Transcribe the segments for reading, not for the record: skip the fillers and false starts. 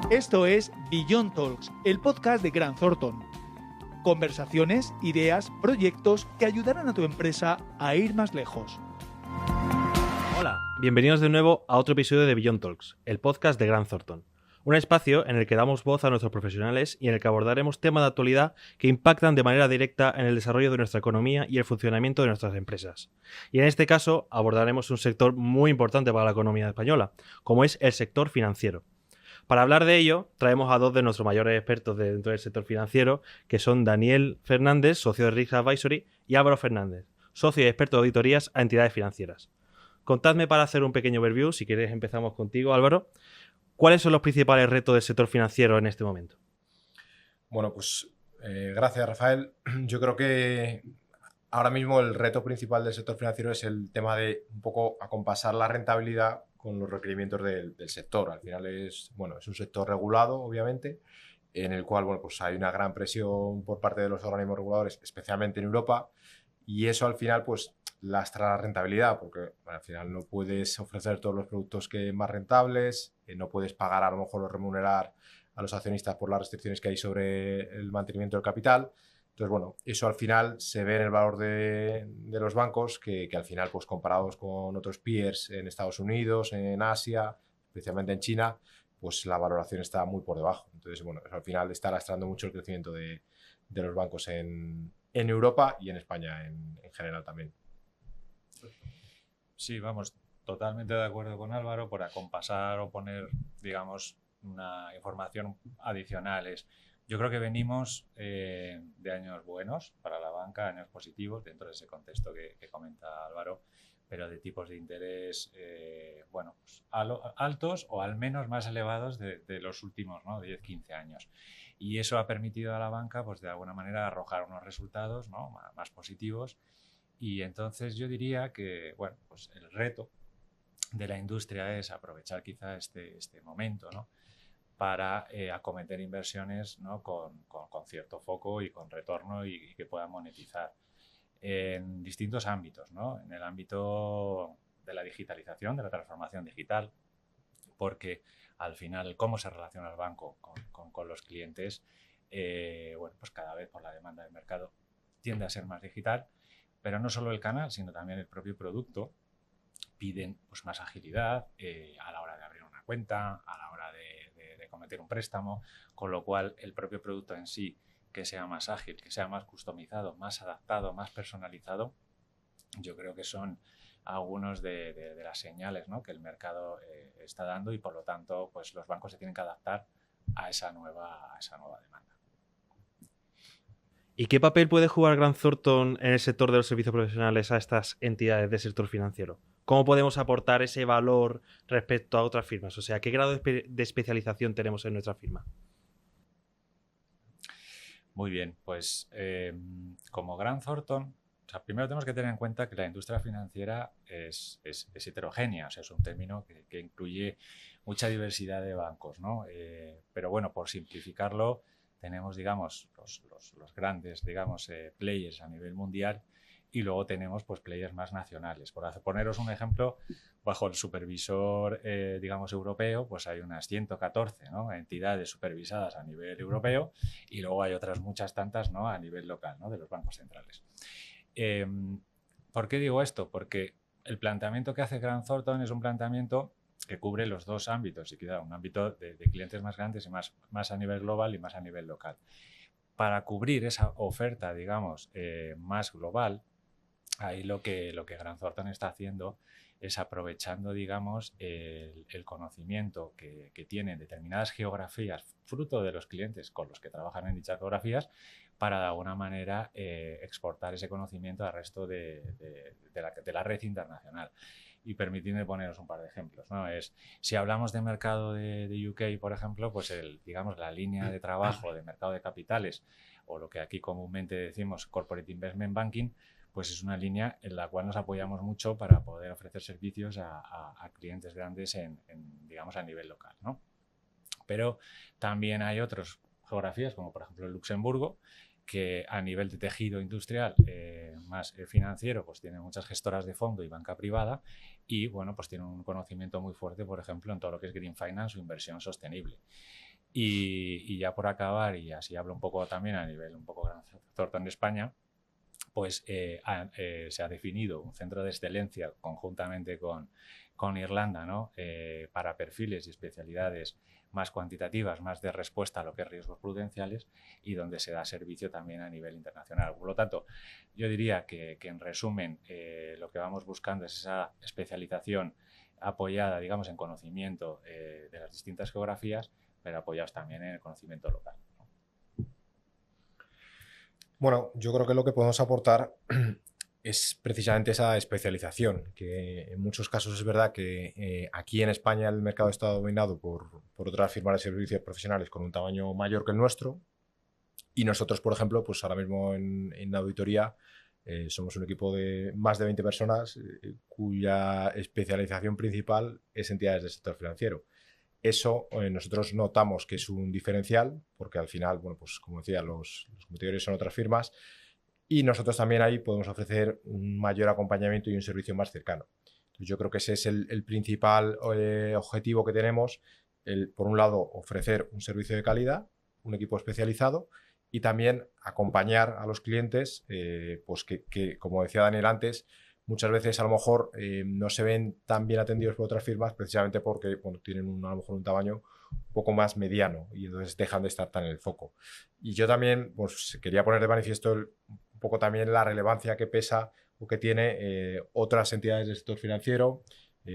Esto es Beyond Talks, el podcast de Grant Thornton. Conversaciones, ideas, proyectos que ayudarán a tu empresa a ir más lejos. Hola, bienvenidos de nuevo a otro episodio de Beyond Talks, el podcast de Grant Thornton. Un espacio en el que damos voz a nuestros profesionales y en el que abordaremos temas de actualidad que impactan de manera directa en el desarrollo de nuestra economía y el funcionamiento de nuestras empresas. Y en este caso abordaremos un sector muy importante para la economía española, como es el sector financiero. Para hablar de ello, traemos a dos de nuestros mayores expertos dentro del sector financiero, que son Daniel Fernández, socio de Risk Advisory, y Álvaro Fernández, socio y experto de auditorías a entidades financieras. Contadme para hacer un pequeño overview, si queréis empezamos contigo, Álvaro. ¿Cuáles son los principales retos del sector financiero en este momento? Bueno, pues gracias, Rafael. Yo creo que ahora mismo el reto principal del sector financiero es el tema de un poco acompasar la rentabilidad con los requerimientos del sector. Al final es un sector regulado, obviamente, en el cual pues hay una gran presión por parte de los organismos reguladores, especialmente en Europa, y eso al final pues lastra la rentabilidad, porque al final no puedes ofrecer todos los productos que más rentables, no puedes pagar a lo mejor o remunerar a los accionistas por las restricciones que hay sobre el mantenimiento del capital. Entonces, eso al final se ve en el valor de los bancos, que al final, pues comparados con otros peers en Estados Unidos, en Asia, especialmente en China, pues la valoración está muy por debajo. Entonces, eso al final está lastrando mucho el crecimiento de los bancos en Europa y en España en general también. Sí, vamos, totalmente de acuerdo con Álvaro. Por acompasar o poner, digamos, una información adicional yo creo que venimos de años buenos para la banca, años positivos dentro de ese contexto que comenta Álvaro, pero de tipos de interés pues altos o al menos más elevados de los últimos 10-15 años. Y eso ha permitido a la banca, pues de alguna manera, arrojar unos resultados más positivos. Y entonces yo diría que pues el reto de la industria es aprovechar quizá este momento, para acometer inversiones con cierto foco y con retorno y que puedan monetizar en distintos ámbitos, en el ámbito de la digitalización, de la transformación digital, porque al final cómo se relaciona el banco con los clientes, pues cada vez por la demanda del mercado tiende a ser más digital, pero no solo el canal, sino también el propio producto piden pues más agilidad a la hora de abrir una cuenta, a la hora de cometer un préstamo, con lo cual el propio producto en sí, que sea más ágil, que sea más customizado, más adaptado, más personalizado, yo creo que son algunos de las señales que el mercado está dando, y por lo tanto pues los bancos se tienen que adaptar a esa nueva demanda. ¿Y qué papel puede jugar Grant Thornton en el sector de los servicios profesionales a estas entidades del sector financiero? ¿Cómo podemos aportar ese valor respecto a otras firmas? O sea, ¿qué grado de especialización tenemos en nuestra firma? Muy bien, pues como Grant Thornton, primero tenemos que tener en cuenta que la industria financiera es heterogénea, o sea, es un término que incluye mucha diversidad de bancos, pero por simplificarlo, tenemos, digamos, los grandes, digamos, players a nivel mundial, y luego tenemos pues players más nacionales. Por poneros un ejemplo, bajo el supervisor, digamos, europeo, pues hay unas 114 entidades supervisadas a nivel europeo, y luego hay otras muchas tantas a nivel local, de los bancos centrales. ¿Por qué digo esto? Porque el planteamiento que hace Grant Thornton es un planteamiento que cubre los dos ámbitos, y quizá un ámbito de clientes más grandes y más a nivel global y más a nivel local. Para cubrir esa oferta, digamos, más global, ahí lo que Grant Thornton está haciendo es aprovechando, digamos, el conocimiento que tienen determinadas geografías, fruto de los clientes con los que trabajan en dichas geografías, para de alguna manera exportar ese conocimiento al resto de la red internacional. Y permitidme poneros un par de ejemplos, si hablamos de mercado de UK, por ejemplo, pues digamos la línea de trabajo de mercado de capitales, o lo que aquí comúnmente decimos Corporate Investment Banking, pues es una línea en la cual nos apoyamos mucho para poder ofrecer servicios a clientes grandes digamos, a nivel local, Pero también hay otras geografías, como por ejemplo Luxemburgo, que a nivel de tejido industrial más financiero, pues tiene muchas gestoras de fondo y banca privada y, bueno, pues tiene un conocimiento muy fuerte, por ejemplo, en todo lo que es Green Finance o inversión sostenible. Y ya por acabar, y así hablo un poco también a nivel un poco Grant Thornton en España, pues se ha definido un centro de excelencia conjuntamente con Irlanda, ¿no? Para perfiles y especialidades más cuantitativas, más de respuesta a lo que es riesgos prudenciales y donde se da servicio también a nivel internacional. Por lo tanto, yo diría que en resumen lo que vamos buscando es esa especialización apoyada, digamos, en conocimiento de las distintas geografías, pero apoyados también en el conocimiento local. Bueno, yo creo que lo que podemos aportar es precisamente esa especialización, que en muchos casos es verdad que aquí en España el mercado está dominado por otras firmas de servicios profesionales con un tamaño mayor que el nuestro, y nosotros, por ejemplo, pues ahora mismo en auditoría somos un equipo de más de 20 personas cuya especialización principal es entidades del sector financiero. Eso nosotros notamos que es un diferencial, porque al final, bueno, pues como decía, los competidores son otras firmas y nosotros también ahí podemos ofrecer un mayor acompañamiento y un servicio más cercano. Entonces, yo creo que ese es el principal objetivo que tenemos, por un lado, ofrecer un servicio de calidad, un equipo especializado y también acompañar a los clientes, pues que, como decía Daniel antes, muchas veces a lo mejor no se ven tan bien atendidos por otras firmas precisamente porque bueno, tienen a lo mejor un tamaño un poco más mediano y entonces dejan de estar tan en el foco. Y yo también pues, quería poner de manifiesto un poco también la relevancia que pesa o que tiene otras entidades del sector financiero,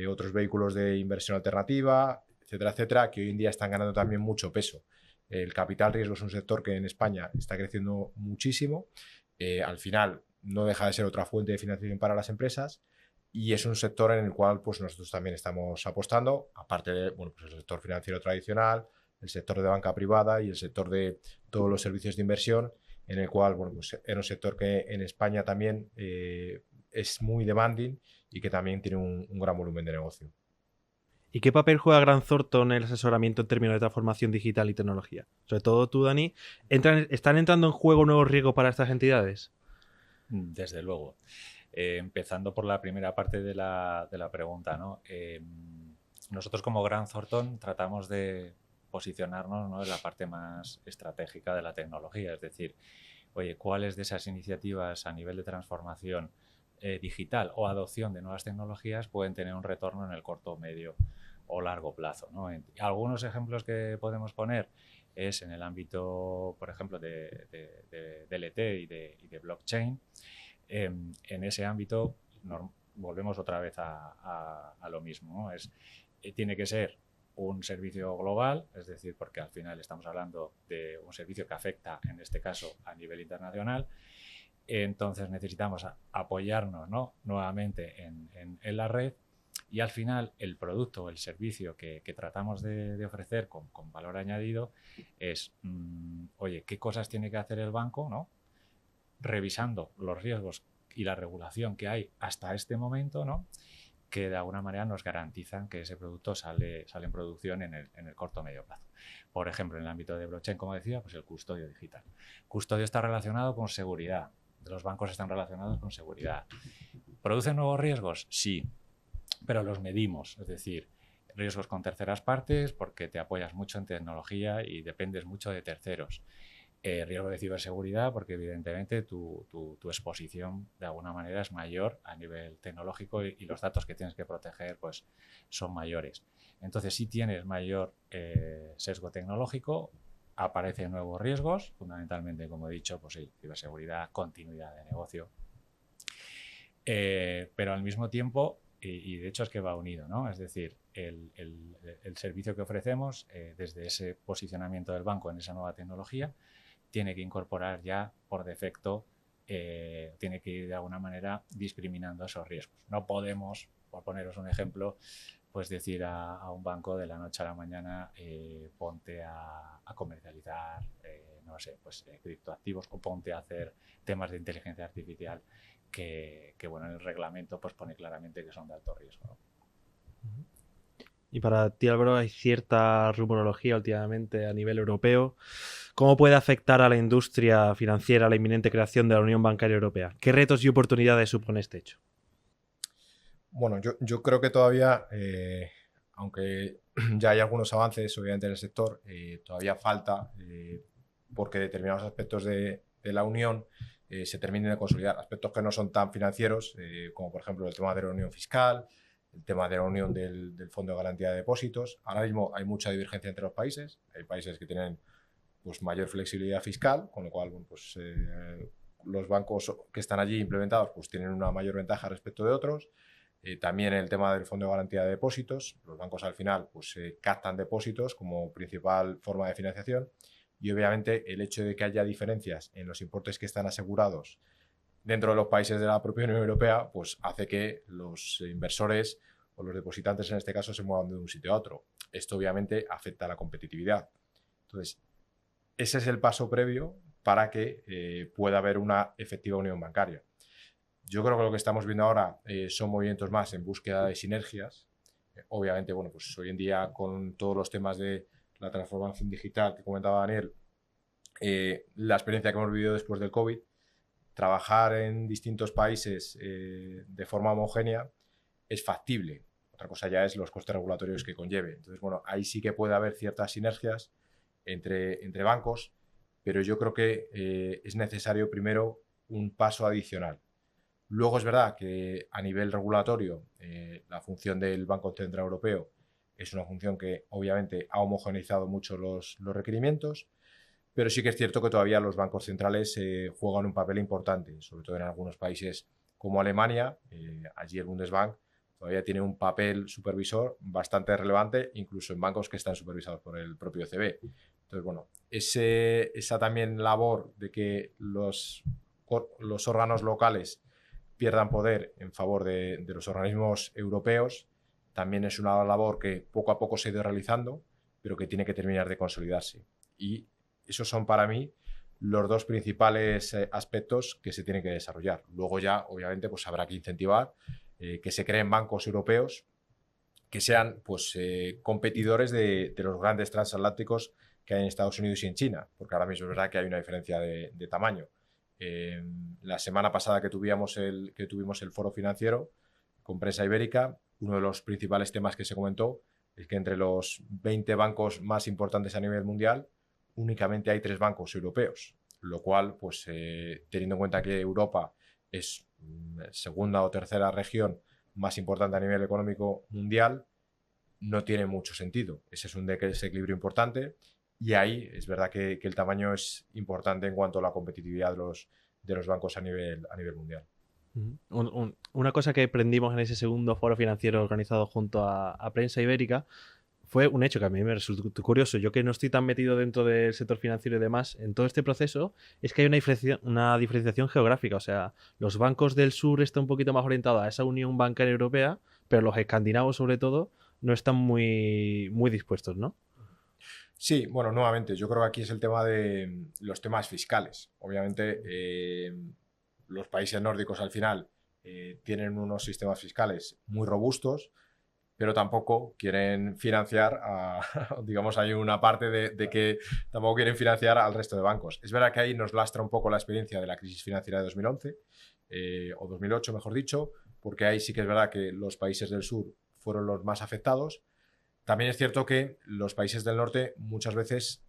otros vehículos de inversión alternativa, etcétera, etcétera, que hoy en día están ganando también mucho peso. El capital riesgo es un sector que en España está creciendo muchísimo. Al final no deja de ser otra fuente de financiación para las empresas y es un sector en el cual pues, nosotros también estamos apostando, aparte de bueno, pues el sector financiero tradicional, el sector de banca privada y el sector de todos los servicios de inversión, en el cual bueno, pues, era un sector que en España también es muy demanding y que también tiene un gran volumen de negocio. ¿Y qué papel juega Grant Thornton en el asesoramiento en términos de transformación digital y tecnología? Sobre todo tú, Dani, ¿están entrando en juego nuevos riesgos para estas entidades? Desde luego. Empezando por la primera parte de la pregunta, ¿no? Nosotros como Grant Thornton tratamos de posicionarnos, ¿no?, en la parte más estratégica de la tecnología, es decir, oye, ¿cuáles de esas iniciativas a nivel de transformación digital o adopción de nuevas tecnologías pueden tener un retorno en el corto, medio o largo plazo, ¿no? Algunos ejemplos que podemos poner es en el ámbito, por ejemplo, de DLT y de blockchain. En ese ámbito volvemos otra vez a lo mismo, ¿no? Tiene que ser un servicio global, es decir, porque al final estamos hablando de un servicio que afecta, en este caso, a nivel internacional. Entonces necesitamos apoyarnos, ¿no?, nuevamente en la red y al final el producto o el servicio que tratamos de ofrecer con valor añadido es, oye, ¿qué cosas tiene que hacer el banco, ¿no?, revisando los riesgos y la regulación que hay hasta este momento, ¿no?, que de alguna manera nos garantizan que ese producto sale en producción en el corto o medio plazo. Por ejemplo, en el ámbito de blockchain, como decía, pues el custodio digital. Custodio está relacionado con seguridad. Los bancos están relacionados con seguridad. ¿Producen nuevos riesgos? Sí, pero los medimos. Es decir, riesgos con terceras partes porque te apoyas mucho en tecnología y dependes mucho de terceros. Riesgo de ciberseguridad porque evidentemente tu exposición de alguna manera es mayor a nivel tecnológico y los datos que tienes que proteger pues son mayores. Entonces, si tienes mayor sesgo tecnológico, aparecen nuevos riesgos, fundamentalmente, como he dicho, pues sí, ciberseguridad, continuidad de negocio. Pero al mismo tiempo, y de hecho es que va unido, ¿no? Es decir, el servicio que ofrecemos desde ese posicionamiento del banco en esa nueva tecnología tiene que incorporar ya por defecto, tiene que ir de alguna manera discriminando esos riesgos. No podemos, por poneros un ejemplo, pues decir a un banco de la noche a la mañana ponte a comercializar, no sé, pues criptoactivos o ponte a hacer temas de inteligencia artificial que bueno, en el reglamento pues pone claramente que son de alto riesgo, ¿no? Y para ti, Álvaro, hay cierta rumorología últimamente a nivel europeo ¿Cómo puede afectar a la industria financiera la inminente creación de la Unión Bancaria Europea? ¿Qué retos y oportunidades supone este hecho? Bueno, yo creo que todavía, aunque ya hay algunos avances, obviamente, en el sector, todavía falta porque determinados aspectos de la Unión se terminen de consolidar. Aspectos que no son tan financieros, como por ejemplo el tema de la unión fiscal, el tema de la unión del Fondo de Garantía de Depósitos. Ahora mismo hay mucha divergencia entre los países. Hay países que tienen pues, mayor flexibilidad fiscal, con lo cual bueno, pues, los bancos que están allí implementados pues, tienen una mayor ventaja respecto de otros. También el tema del Fondo de Garantía de Depósitos. Los bancos al final pues, captan depósitos como principal forma de financiación. Y obviamente el hecho de que haya diferencias en los importes que están asegurados dentro de los países de la propia Unión Europea, pues hace que los inversores o los depositantes en este caso se muevan de un sitio a otro. Esto obviamente afecta a la competitividad. Entonces, ese es el paso previo para que pueda haber una efectiva unión bancaria. Yo creo que lo que estamos viendo ahora son movimientos más en búsqueda de sinergias. Obviamente, bueno, pues hoy en día con todos los temas de la transformación digital que comentaba Daniel, la experiencia que hemos vivido después del COVID, trabajar en distintos países de forma homogénea es factible. Otra cosa ya es los costes regulatorios que conlleve. Entonces, bueno, ahí sí que puede haber ciertas sinergias entre bancos, pero yo creo que es necesario primero un paso adicional. Luego es verdad que a nivel regulatorio la función del Banco Central Europeo es una función que obviamente ha homogeneizado mucho los requerimientos, pero sí que es cierto que todavía los bancos centrales juegan un papel importante, sobre todo en algunos países como Alemania. Allí el Bundesbank todavía tiene un papel supervisor bastante relevante, incluso en bancos que están supervisados por el propio ECB. Entonces, bueno, esa también labor de que los órganos locales pierdan poder en favor de los organismos europeos también es una labor que poco a poco se ha ido realizando, pero que tiene que terminar de consolidarse. Y esos son para mí los dos principales aspectos que se tienen que desarrollar. Luego ya, obviamente, pues habrá que incentivar que se creen bancos europeos que sean pues, competidores de los grandes transatlánticos que hay en Estados Unidos y en China, porque ahora mismo es verdad que hay una diferencia de tamaño. La semana pasada que tuvimos el foro financiero con prensa ibérica, uno de los principales temas que se comentó es que entre los 20 bancos más importantes a nivel mundial, únicamente hay 3 bancos europeos, lo cual, pues teniendo en cuenta que Europa es segunda o tercera región más importante a nivel económico mundial, no tiene mucho sentido. Ese es un desequilibrio importante y ahí es verdad que el tamaño es importante en cuanto a la competitividad de los bancos a nivel mundial. Una cosa que aprendimos en ese segundo foro financiero organizado junto a Prensa Ibérica fue un hecho que a mí me resultó curioso. Yo que no estoy tan metido dentro del sector financiero y demás, en todo este proceso, es que hay una diferenciación geográfica. O sea, los bancos del sur están un poquito más orientados a esa Unión Bancaria Europea, pero los escandinavos, sobre todo, no están muy, muy dispuestos, ¿no? Sí, bueno, nuevamente, yo creo que aquí es el tema de los temas fiscales. Obviamente, los países nórdicos al final tienen unos sistemas fiscales muy robustos, pero tampoco quieren financiar, digamos, hay una parte de que tampoco quieren financiar al resto de bancos. Es verdad que ahí nos lastra un poco la experiencia de la crisis financiera de 2011, o 2008, mejor dicho, porque ahí sí que es verdad que los países del sur fueron los más afectados. También es cierto que los países del norte muchas veces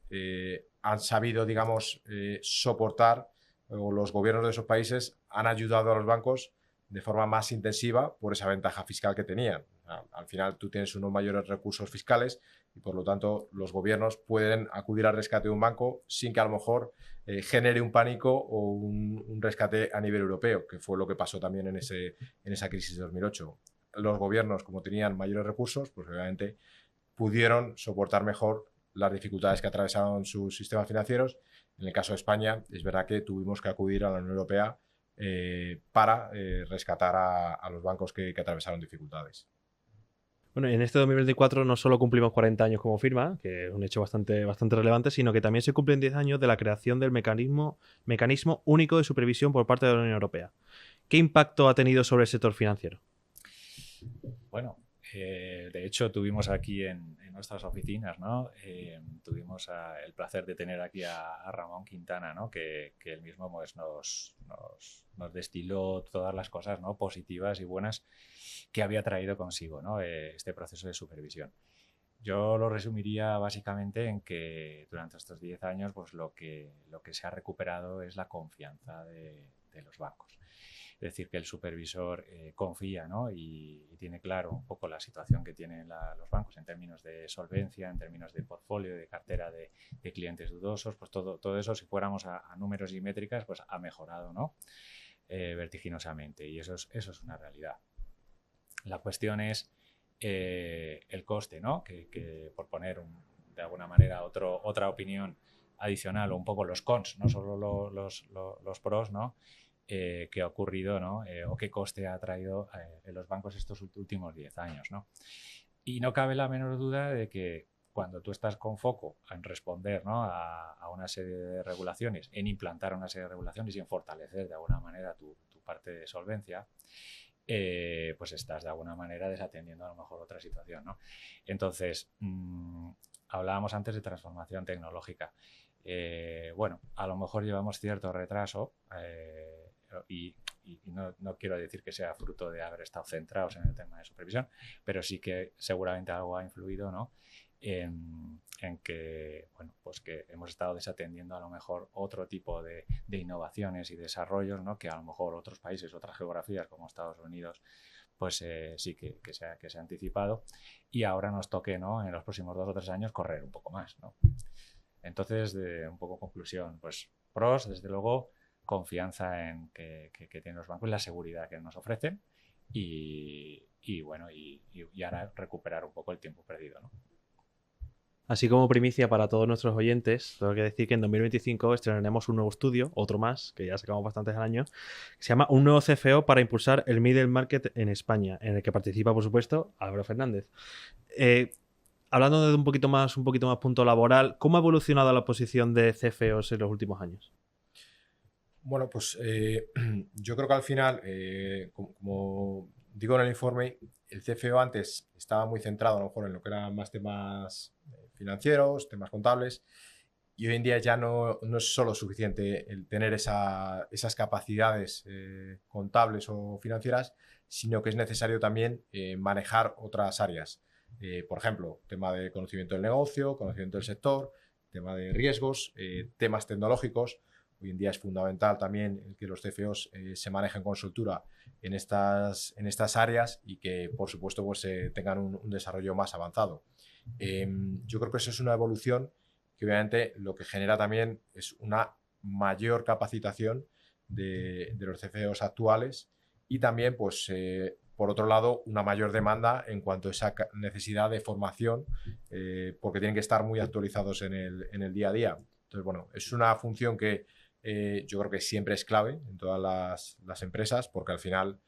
han sabido, digamos, soportar, o los gobiernos de esos países han ayudado a los bancos de forma más intensiva por esa ventaja fiscal que tenían. Al final tú tienes unos mayores recursos fiscales y por lo tanto los gobiernos pueden acudir al rescate de un banco sin que a lo mejor genere un pánico o un rescate a nivel europeo, que fue lo que pasó también en esa crisis de 2008. Los gobiernos, como tenían mayores recursos, pues obviamente pudieron soportar mejor las dificultades que atravesaron sus sistemas financieros. En el caso de España, es verdad que tuvimos que acudir a la Unión Europea para rescatar a los bancos que atravesaron dificultades. Bueno, en este 2024 no solo cumplimos 40 años como firma, que es un hecho bastante relevante, sino que también se cumplen 10 años de la creación del mecanismo único de supervisión por parte de la Unión Europea. ¿Qué impacto ha tenido sobre el sector financiero? Bueno, de hecho tuvimos aquí en nuestras oficinas, ¿no? Tuvimos el placer de tener aquí a Ramón Quintana, ¿no? Que él mismo pues, nos destiló todas las cosas, ¿no? Positivas y buenas que había traído consigo, ¿no? Este proceso de supervisión. Yo lo resumiría básicamente en que durante estos 10 años pues, lo que se ha recuperado es la confianza de los bancos. Es decir, que el supervisor confía, ¿no? y tiene claro un poco la situación que tienen los bancos en términos de solvencia, en términos de portfolio, de cartera de clientes dudosos, pues todo eso, si fuéramos a números y métricas, pues ha mejorado, ¿no? Vertiginosamente, y eso es una realidad. La cuestión es el coste, ¿no? Que por poner de alguna manera otra opinión adicional, o un poco los cons, no solo los pros, ¿no? Que ha ocurrido, ¿no? O qué coste ha traído en los bancos estos últimos 10 años, ¿no? Y no cabe la menor duda de que cuando tú estás con foco en responder, ¿no? a una serie de regulaciones, en implantar una serie de regulaciones y en fortalecer de alguna manera tu parte de solvencia, pues estás de alguna manera desatendiendo a lo mejor otra situación, ¿no? Entonces, hablábamos antes de transformación tecnológica. Bueno, a lo mejor llevamos cierto retraso y no quiero decir que sea fruto de haber estado centrados en el tema de supervisión, pero sí que seguramente algo ha influido, ¿no? En que, bueno, pues que hemos estado desatendiendo a lo mejor otro tipo de innovaciones y desarrollos, ¿no? Que a lo mejor otros países, otras geografías como Estados Unidos, pues sí que se ha anticipado, y ahora nos toque, ¿no? En los próximos 2 o 3 años correr un poco más, ¿no? Entonces, un poco conclusión, pues pros, desde luego, confianza en que tienen los bancos, la seguridad que nos ofrecen y bueno, y ahora recuperar un poco el tiempo perdido, ¿no? Así como primicia para todos nuestros oyentes, tengo que decir que en 2025 estrenaremos un nuevo estudio, otro más, que ya sacamos bastantes al año, que se llama Un nuevo CFO para impulsar el middle market en España, en el que participa, por supuesto, Álvaro Fernández. Hablando de un poquito más punto laboral, ¿cómo ha evolucionado la posición de CFOs en los últimos años? Bueno, pues yo creo que al final, como digo en el informe, el CFO antes estaba muy centrado a lo mejor en lo que eran más temas financieros, temas contables, y hoy en día ya no es solo suficiente el tener esas capacidades contables o financieras, sino que es necesario también manejar otras áreas. Por ejemplo, tema de conocimiento del negocio, conocimiento del sector, tema de riesgos, temas tecnológicos. Hoy en día es fundamental también que los CFOs se manejen con soltura en estas áreas y que, por supuesto, pues, tengan un desarrollo más avanzado. Yo creo que eso es una evolución que obviamente lo que genera también es una mayor capacitación de los CFOs actuales y también, pues, por otro lado, una mayor demanda en cuanto a esa necesidad de formación, porque tienen que estar muy actualizados en el día a día. Entonces, bueno, es una función que yo creo que siempre es clave en todas las empresas, porque al final,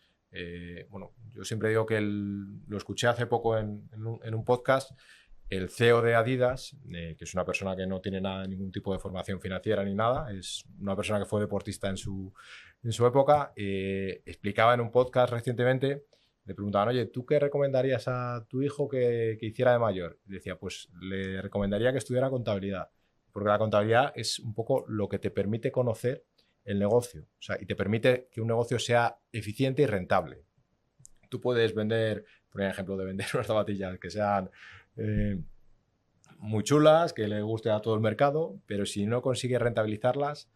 bueno, yo siempre digo que lo escuché hace poco en un podcast, el CEO de Adidas, que es una persona que no tiene ningún tipo de formación financiera ni nada, es una persona que fue deportista en su época, explicaba en un podcast recientemente, le preguntaban, oye, ¿tú qué recomendarías a tu hijo que hiciera de mayor? Y decía, pues le recomendaría que estudiara contabilidad, porque la contabilidad es un poco lo que te permite conocer el negocio, o sea, y te permite que un negocio sea eficiente y rentable. Tú puedes vender, por ejemplo, de vender unas zapatillas que sean muy chulas, que le guste a todo el mercado, pero si no consigues rentabilizarlas,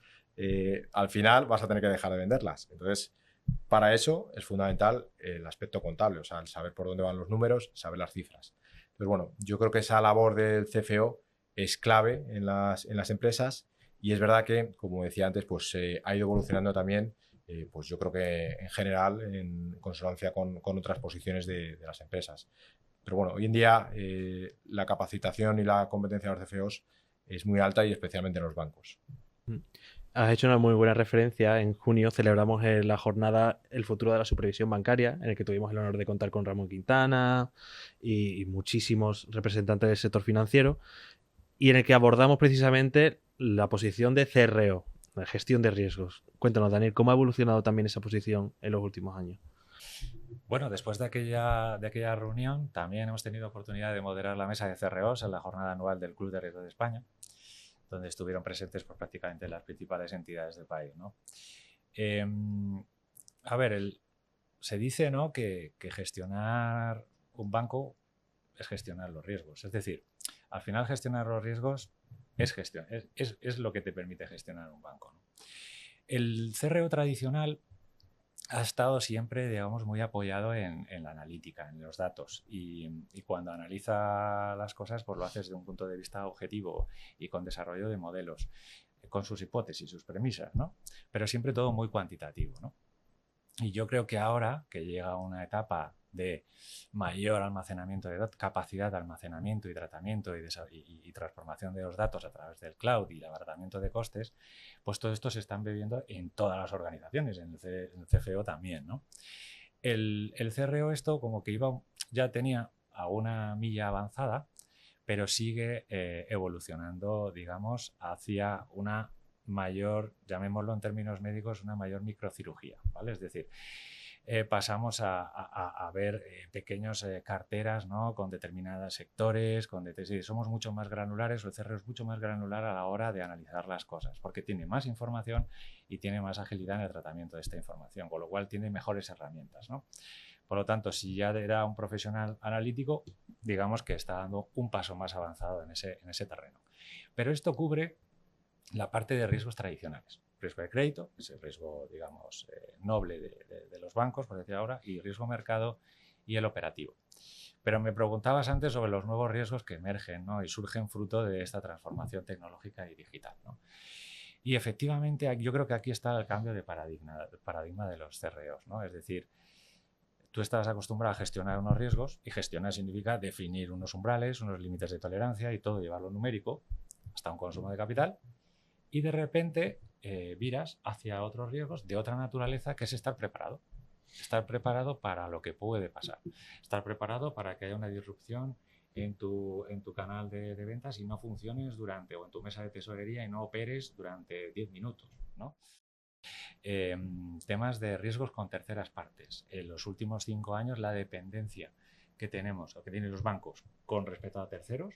al final vas a tener que dejar de venderlas. Entonces, para eso es fundamental el aspecto contable, o sea, el saber por dónde van los números, saber las cifras. Entonces, bueno, yo creo que esa labor del CFO es clave en las empresas y es verdad que, como decía antes, pues ha ido evolucionando también, pues yo creo que en general en consonancia con otras posiciones de las empresas. Pero bueno, hoy en día la capacitación y la competencia de los CFOs es muy alta y especialmente en los bancos. Has hecho una muy buena referencia. En junio celebramos la jornada El futuro de la supervisión bancaria, en el que tuvimos el honor de contar con Ramón Quintana y muchísimos representantes del sector financiero, y en el que abordamos precisamente la posición de CRO, la gestión de riesgos. Cuéntanos, Daniel, ¿cómo ha evolucionado también esa posición en los últimos años? Bueno, después de aquella reunión también hemos tenido oportunidad de moderar la mesa de CROs en la jornada anual del Club de Riesgo de España, donde estuvieron presentes pues, prácticamente las principales entidades del país, ¿no? A ver, se dice, ¿no?, que gestionar un banco es gestionar los riesgos. Es decir, al final gestionar los riesgos es lo que te permite gestionar un banco, ¿no? El CRO tradicional ha estado siempre, digamos, muy apoyado en la analítica, en los datos. Y cuando analiza las cosas, pues lo hace desde un punto de vista objetivo y con desarrollo de modelos, con sus hipótesis, sus premisas, ¿no? Pero siempre todo muy cuantitativo, ¿no? Y yo creo que ahora que llega una etapa de mayor almacenamiento de datos, capacidad de almacenamiento y tratamiento y transformación de los datos a través del cloud y el abaratamiento de costes, pues todo esto se está bebiendo en todas las organizaciones, en el CFO también, ¿no? El CRO esto como que ya tenía alguna milla avanzada, pero sigue evolucionando, digamos, hacia una mayor, llamémoslo en términos médicos, una mayor microcirugía, ¿vale? Es decir, pasamos a ver pequeñas carteras, ¿no?, con determinados sectores, somos mucho más granulares, o el CRO es mucho más granular a la hora de analizar las cosas, porque tiene más información y tiene más agilidad en el tratamiento de esta información, con lo cual tiene mejores herramientas, ¿no? Por lo tanto, si ya era un profesional analítico, digamos que está dando un paso más avanzado en ese terreno. Pero esto cubre la parte de riesgos tradicionales. Riesgo de crédito, que es el riesgo, digamos, noble de los bancos, por decir ahora, y riesgo mercado y el operativo. Pero me preguntabas antes sobre los nuevos riesgos que emergen, ¿no?, y surgen fruto de esta transformación tecnológica y digital, ¿no? Y efectivamente yo creo que aquí está el cambio de paradigma de los CROs, ¿no? Es decir, tú estás acostumbrado a gestionar unos riesgos, y gestionar significa definir unos umbrales, unos límites de tolerancia y todo llevarlo numérico hasta un consumo de capital, y de repente viras hacia otros riesgos de otra naturaleza, que es estar preparado. Estar preparado para lo que puede pasar. Estar preparado para que haya una disrupción en tu canal de ventas y no funciones o en tu mesa de tesorería y no operes durante 10 minutos, ¿no? Temas de riesgos con terceras partes. En los últimos 5 años, la dependencia que tenemos o que tienen los bancos con respecto a terceros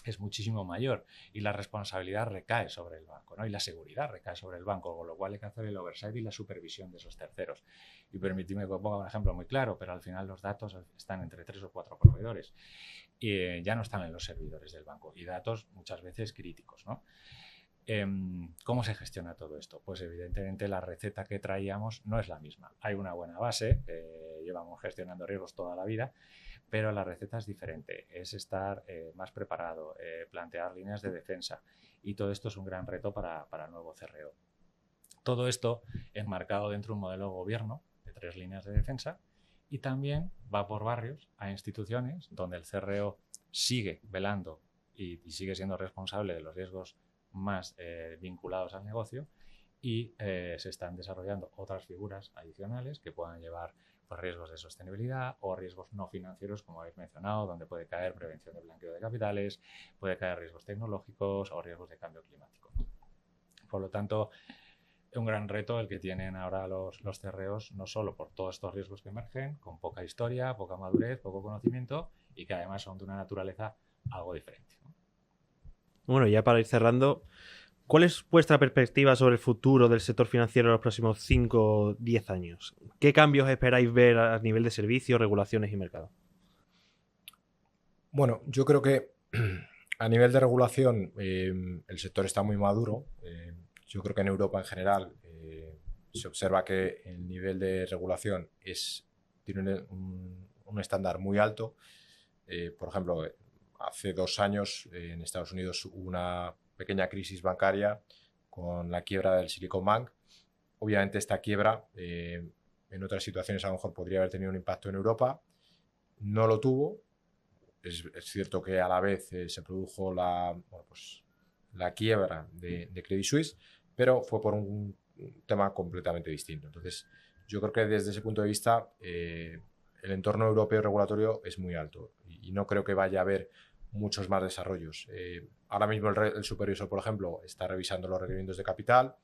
es muchísimo mayor, y la responsabilidad recae sobre el banco, ¿no? Y la seguridad recae sobre el banco, con lo cual hay que hacer el oversight y la supervisión de esos terceros. Y permitidme que ponga un ejemplo muy claro, pero al final los datos están entre 3 o 4 proveedores y ya no están en los servidores del banco, y datos muchas veces críticos, ¿no? ¿Cómo se gestiona todo esto? Pues evidentemente la receta que traíamos no es la misma. Hay una buena base, llevamos gestionando riesgos toda la vida, pero la receta es diferente, es estar más preparado, plantear líneas de defensa, y todo esto es un gran reto para el nuevo CRO. Todo esto enmarcado dentro de un modelo de gobierno de 3 líneas de defensa, y también va por barrios a instituciones donde el CRO sigue velando y sigue siendo responsable de los riesgos más vinculados al negocio, y se están desarrollando otras figuras adicionales que puedan llevar pues, riesgos de sostenibilidad o riesgos no financieros, como habéis mencionado, donde puede caer prevención de blanqueo de capitales, puede caer riesgos tecnológicos o riesgos de cambio climático. Por lo tanto, un gran reto el que tienen ahora los CROs, no solo por todos estos riesgos que emergen, con poca historia, poca madurez, poco conocimiento, y que además son de una naturaleza algo diferente, ¿no? Bueno, ya para ir cerrando, ¿cuál es vuestra perspectiva sobre el futuro del sector financiero en los próximos 5 o 10 años? ¿Qué cambios esperáis ver a nivel de servicios, regulaciones y mercado? Bueno, yo creo que a nivel de regulación el sector está muy maduro. Yo creo que en Europa en general se observa que el nivel de regulación tiene un estándar muy alto. Por ejemplo, hace 2 años en Estados Unidos hubo una pequeña crisis bancaria con la quiebra del Silicon Bank. Obviamente esta quiebra en otras situaciones a lo mejor podría haber tenido un impacto en Europa. No lo tuvo. Es cierto que a la vez se produjo la quiebra de Credit Suisse, pero fue por un tema completamente distinto. Entonces, yo creo que desde ese punto de vista el entorno europeo regulatorio es muy alto y no creo que vaya a haber muchos más desarrollos. Ahora mismo el supervisor, por ejemplo, está revisando los requerimientos de capital,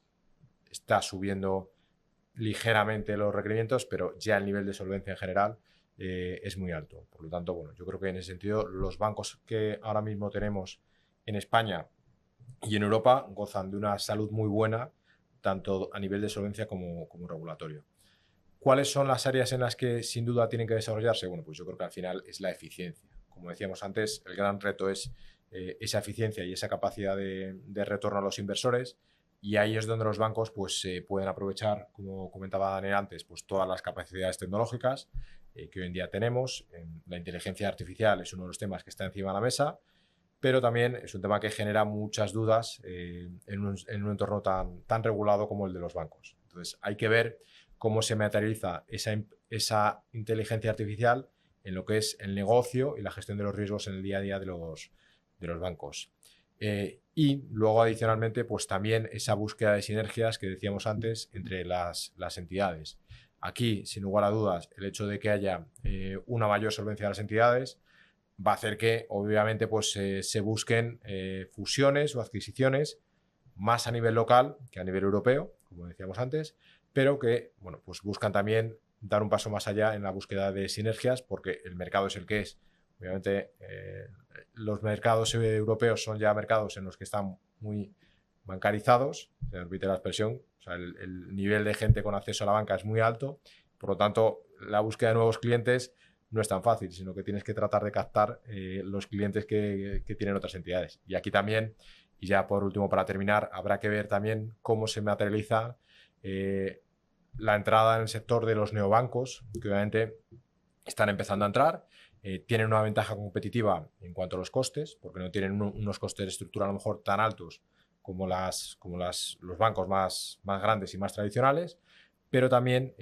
está subiendo ligeramente los requerimientos, pero ya el nivel de solvencia en general es muy alto. Por lo tanto, bueno, yo creo que en ese sentido los bancos que ahora mismo tenemos en España y en Europa gozan de una salud muy buena, tanto a nivel de solvencia como regulatorio. ¿Cuáles son las áreas en las que sin duda tienen que desarrollarse? Bueno, pues yo creo que al final es la eficiencia. Como decíamos antes, el gran reto es esa eficiencia y esa capacidad de retorno a los inversores, y ahí es donde los bancos pues, pueden aprovechar, como comentaba Daniel antes, pues, todas las capacidades tecnológicas que hoy en día tenemos. La inteligencia artificial es uno de los temas que está encima de la mesa, pero también es un tema que genera muchas dudas en un entorno tan regulado como el de los bancos. Entonces hay que ver cómo se materializa esa inteligencia artificial en lo que es el negocio y la gestión de los riesgos en el día a día de los bancos. Y luego, adicionalmente, pues también esa búsqueda de sinergias que decíamos antes entre las entidades. Aquí, sin lugar a dudas, el hecho de que haya una mayor solvencia de las entidades va a hacer que, obviamente, pues, se busquen fusiones o adquisiciones más a nivel local que a nivel europeo, como decíamos antes, pero que, bueno, pues buscan también dar un paso más allá en la búsqueda de sinergias, porque el mercado es el que es. Obviamente, los mercados europeos son ya mercados en los que están muy bancarizados, se repite la expresión, o sea, el nivel de gente con acceso a la banca es muy alto, por lo tanto, la búsqueda de nuevos clientes no es tan fácil, sino que tienes que tratar de captar los clientes que tienen otras entidades. Y aquí también, y ya por último para terminar, habrá que ver también cómo se materializa la entrada en el sector de los neobancos, que obviamente están empezando a entrar. Tienen una ventaja competitiva en cuanto a los costes, porque no tienen unos costes de estructura a lo mejor tan altos como los bancos más grandes y más tradicionales, pero también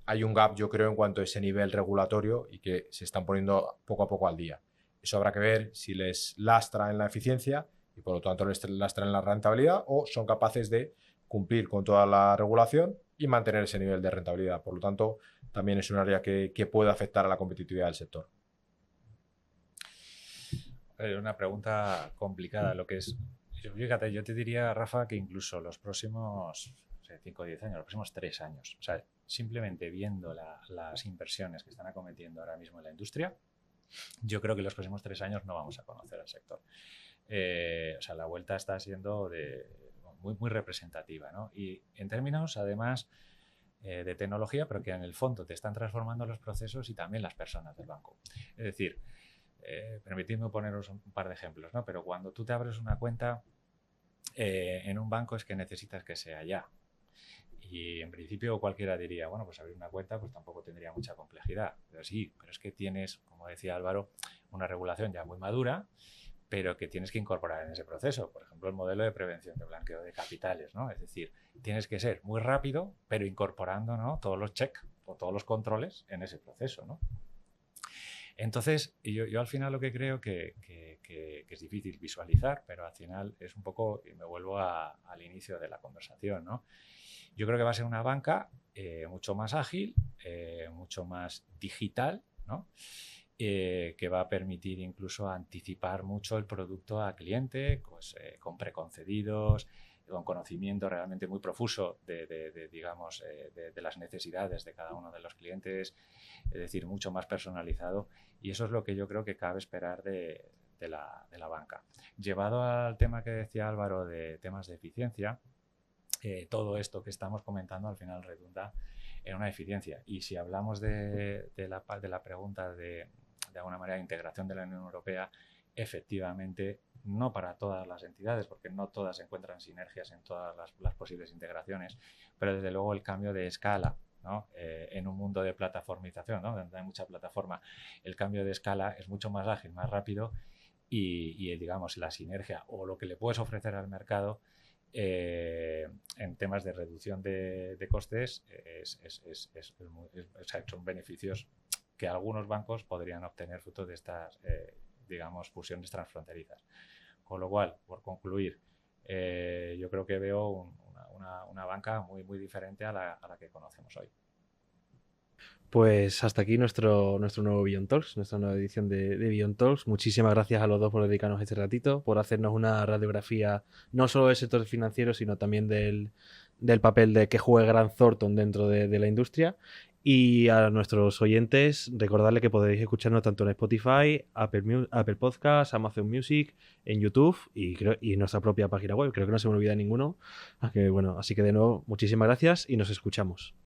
hay un gap, yo creo, en cuanto a ese nivel regulatorio, y que se están poniendo poco a poco al día. Eso habrá que ver si les lastra en la eficiencia y por lo tanto les lastra en la rentabilidad, o son capaces de cumplir con toda la regulación y mantener ese nivel de rentabilidad. Por lo tanto, también es un área que puede afectar a la competitividad del sector. Una pregunta complicada, lo que es. Fíjate, yo te diría, Rafa, que incluso los próximos 5 o 10 años, los próximos 3 años, o sea, simplemente viendo las inversiones que están acometiendo ahora mismo en la industria, yo creo que los próximos 3 años no vamos a conocer al sector. O sea, la vuelta está siendo muy, muy representativa, ¿no? Y en términos, además, de tecnología, pero que en el fondo te están transformando los procesos y también las personas del banco. Es decir, permitidme poneros un par de ejemplos, ¿no? Pero cuando tú te abres una cuenta en un banco es que necesitas que sea ya. Y en principio cualquiera diría, bueno, pues abrir una cuenta pues tampoco tendría mucha complejidad. Pero sí, pero es que tienes, como decía Álvaro, una regulación ya muy madura, pero que tienes que incorporar en ese proceso. Por ejemplo, el modelo de prevención de blanqueo de capitales, ¿no? Es decir, tienes que ser muy rápido, pero incorporando, ¿no?, todos los checks o todos los controles en ese proceso, ¿no? Entonces, yo al final lo que creo que es difícil visualizar, pero al final es un poco, y me vuelvo al inicio de la conversación, ¿no? Yo creo que va a ser una banca mucho más ágil, mucho más digital, ¿no? Que va a permitir incluso anticipar mucho el producto al cliente, pues, con preconcedidos, con conocimiento realmente muy profuso digamos, de las necesidades de cada uno de los clientes, es decir, mucho más personalizado, y eso es lo que yo creo que cabe esperar de la banca. Llevado al tema que decía Álvaro de temas de eficiencia, todo esto que estamos comentando al final redunda en una eficiencia, y si hablamos de la pregunta de alguna manera de integración de la Unión Europea, efectivamente, no para todas las entidades, porque no todas encuentran sinergias en todas las posibles integraciones, pero desde luego el cambio de escala, ¿no? En un mundo de plataformización, ¿no?, donde hay mucha plataforma, el cambio de escala es mucho más ágil, más rápido, y digamos, la sinergia o lo que le puedes ofrecer al mercado en temas de reducción de costes son beneficios que algunos bancos podrían obtener fruto de estas, digamos, fusiones transfronterizas. Con lo cual, por concluir, yo creo que veo una banca muy, muy diferente a la que conocemos hoy. Pues hasta aquí nuestro nuevo Beyond Talks, nuestra nueva edición de Beyond Talks. Muchísimas gracias a los dos por dedicarnos este ratito, por hacernos una radiografía no solo del sector financiero, sino también del papel de que juega Grant Thornton dentro de la industria. Y a nuestros oyentes, recordarles que podéis escucharnos tanto en Spotify, Apple Podcasts, Amazon Music, en YouTube y en nuestra propia página web. Creo que no se me olvida ninguno. Así que de nuevo, muchísimas gracias y nos escuchamos.